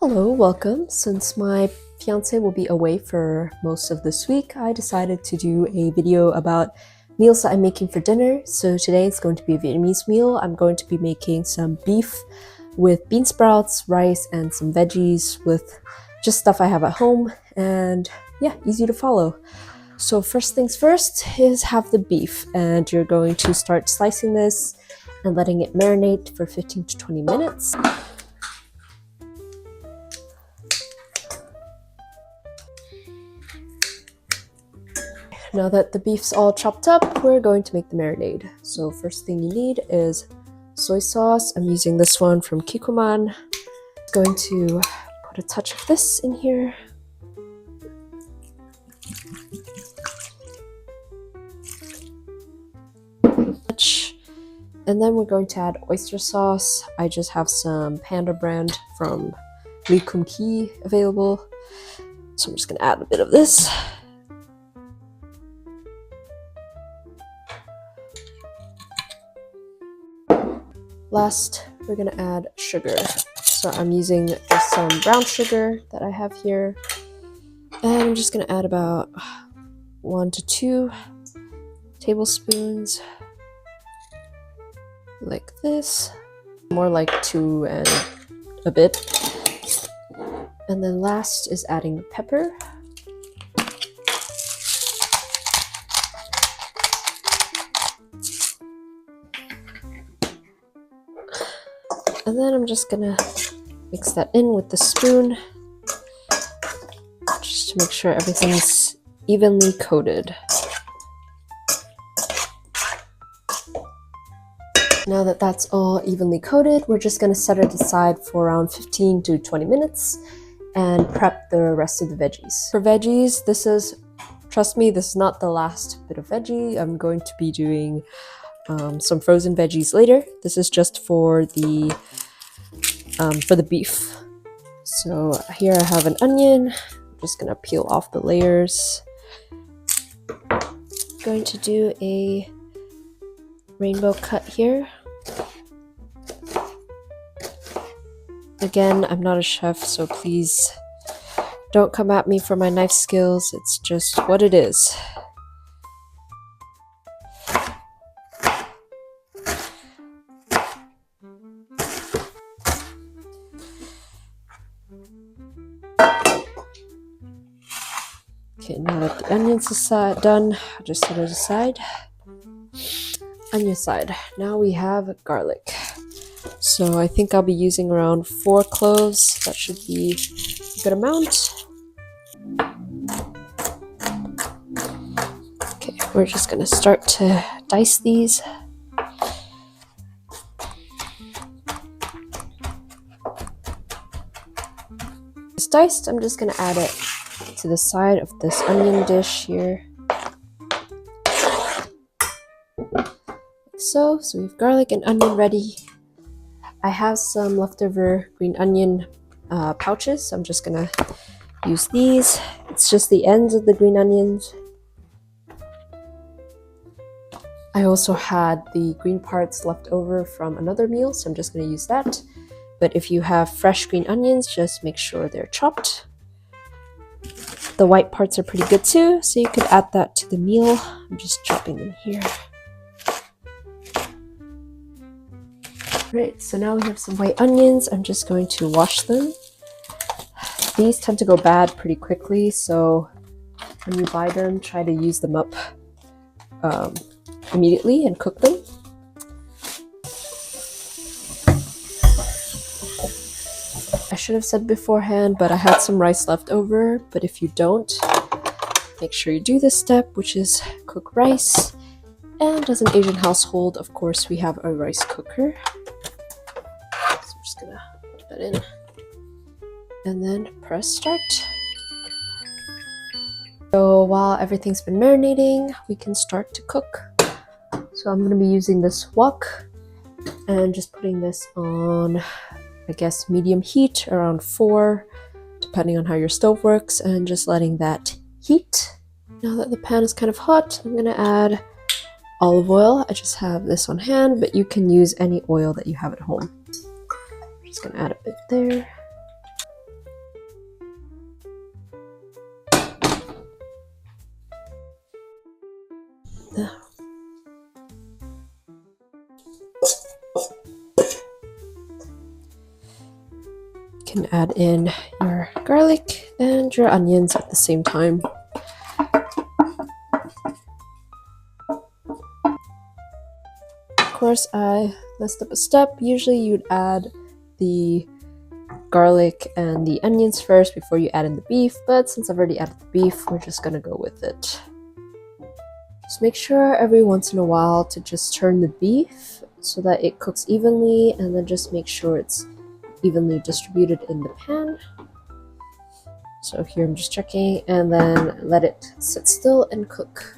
Hello, welcome. Since my fiance will be away for most of this week, I decided to do a video about meals that I'm making for dinner. So today it's going to be a Vietnamese meal. I'm going to be making some beef with bean sprouts, rice, and some veggies with just stuff I have at home. And yeah, easy to follow. So first things first is have the beef, and you're going to start slicing this and letting it marinate for 15 to 20 minutes. Now that the beef's all chopped up, we're going to make the marinade. So first thing you need is soy sauce. I'm using this one from Kikkoman. I'm going to put a touch of this in here. And then we're going to add oyster sauce. I just have some Panda brand from Lee Kum Kee available. So I'm just gonna add a bit of this. Last, we're gonna add sugar. So I'm using just some brown sugar that I have here. And I'm just gonna add about 1 to 2 tablespoons. Like this. More like 2 and a bit. And then last is adding pepper. And then I'm just gonna mix that in with the spoon, just to make sure everything's evenly coated. Now that that's all evenly coated, we're just gonna set it aside for around 15 to 20 minutes and prep the rest of the veggies. For veggies, trust me, this is not the last bit of veggie. I'm going to be doing some frozen veggies later. This is just for the beef. So here I have an onion. I'm just gonna peel off the layers. Going to do a rainbow cut here. Again, I'm not a chef, so please don't come at me for my knife skills. It's just what it is. Okay, now that the onions done, I'll just set it aside. Onion side. Now we have garlic. So I think I'll be using around 4 cloves. That should be a good amount. Okay, we're just gonna start to dice these. It's diced. I'm just gonna add it to the side of this onion dish here. So we have garlic and onion ready. I have some leftover green onion pouches, so I'm just gonna use these. It's just the ends of the green onions. I also had the green parts left over from another meal, so I'm just gonna use that. But if you have fresh green onions, just make sure they're chopped. The white parts are pretty good too, so you could add that to the meal. I'm just chopping them here. Right, so now we have some white onions. I'm just going to wash them. These tend to go bad pretty quickly, so when you buy them, try to use them up immediately and cook them. I should have said beforehand, but I had some rice left over. But if you don't, make sure you do this step, which is cook rice. And as an Asian household, of course, we have a rice cooker. So I'm just gonna put that in and then press start. So while everything's been marinating, we can start to cook. So I'm gonna be using this wok and just putting this on, I guess, medium heat, around 4, depending on how your stove works, and just letting that heat. Now that the pan is kind of hot, I'm gonna add olive oil. I just have this on hand, but you can use any oil that you have at home. I'm just gonna add a bit there. You can add in your garlic and your onions at the same time. Of course, I messed up a step. Usually you'd add the garlic and the onions first before you add in the beef, but since I've already added the beef, we're just gonna go with it. Just make sure every once in a while to just turn the beef so that it cooks evenly, and then just make sure it's evenly distributed in the pan. So here I'm just checking, and then let it sit still and cook.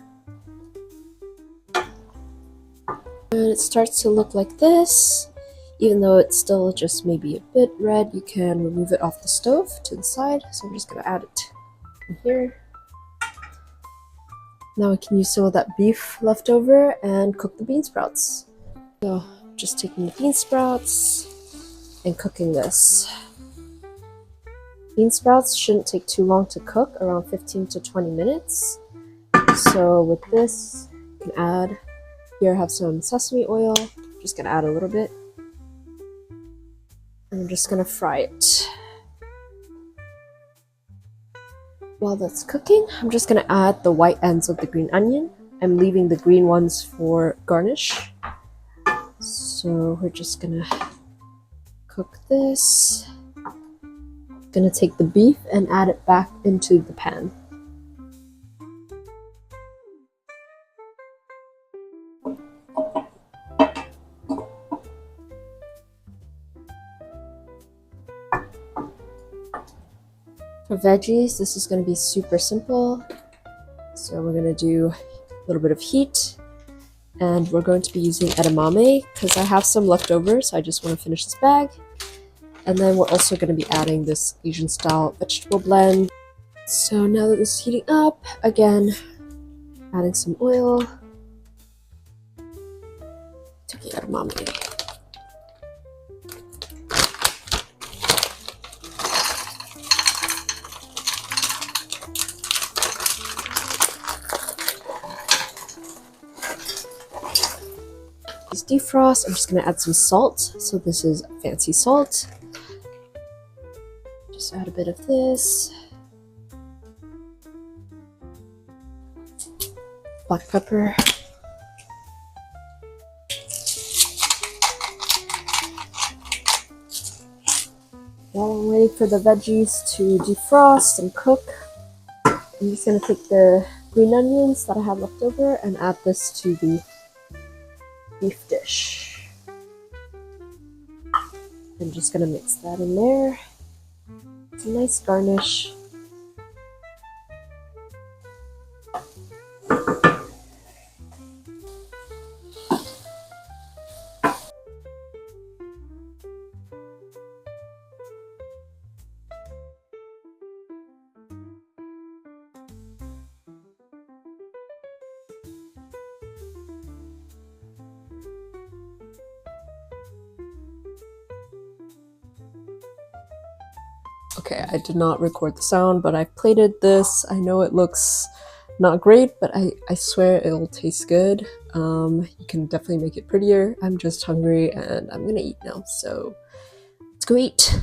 And it starts to look like this. Even though it's still just maybe a bit red, you can remove it off the stove to the side. So I'm just gonna add it in here. Now we can use some of that beef left over and cook the bean sprouts. So just taking the bean sprouts and cooking this. Bean sprouts shouldn't take too long to cook, around 15 to 20 minutes. So with this, you can add, here I have some sesame oil. Just gonna add a little bit. And I'm just gonna fry it. While that's cooking, I'm just gonna add the white ends of the green onion. I'm leaving the green ones for garnish. So we're just gonna cook this. Gonna take the beef and add it back into the pan. For veggies, this is going to be super simple. So we're going to do a little bit of heat, and we're going to be using edamame because I have some left over, so I just want to finish this bag. And then we're also going to be adding this Asian style vegetable blend. So now that this is heating up, again, adding some oil to the edamame. Defrost. I'm just going to add some salt. So this is fancy salt. Just add a bit of this. Black pepper. While I'm waiting for the veggies to defrost and cook, I'm just going to take the green onions that I have left over and add this to the beef dish. I'm just gonna mix that in there. It's a nice garnish. Okay, I did not record the sound, but I plated this. I know it looks not great, but I swear it'll taste good. You can definitely make it prettier. I'm just hungry and I'm gonna eat now, so let's go eat.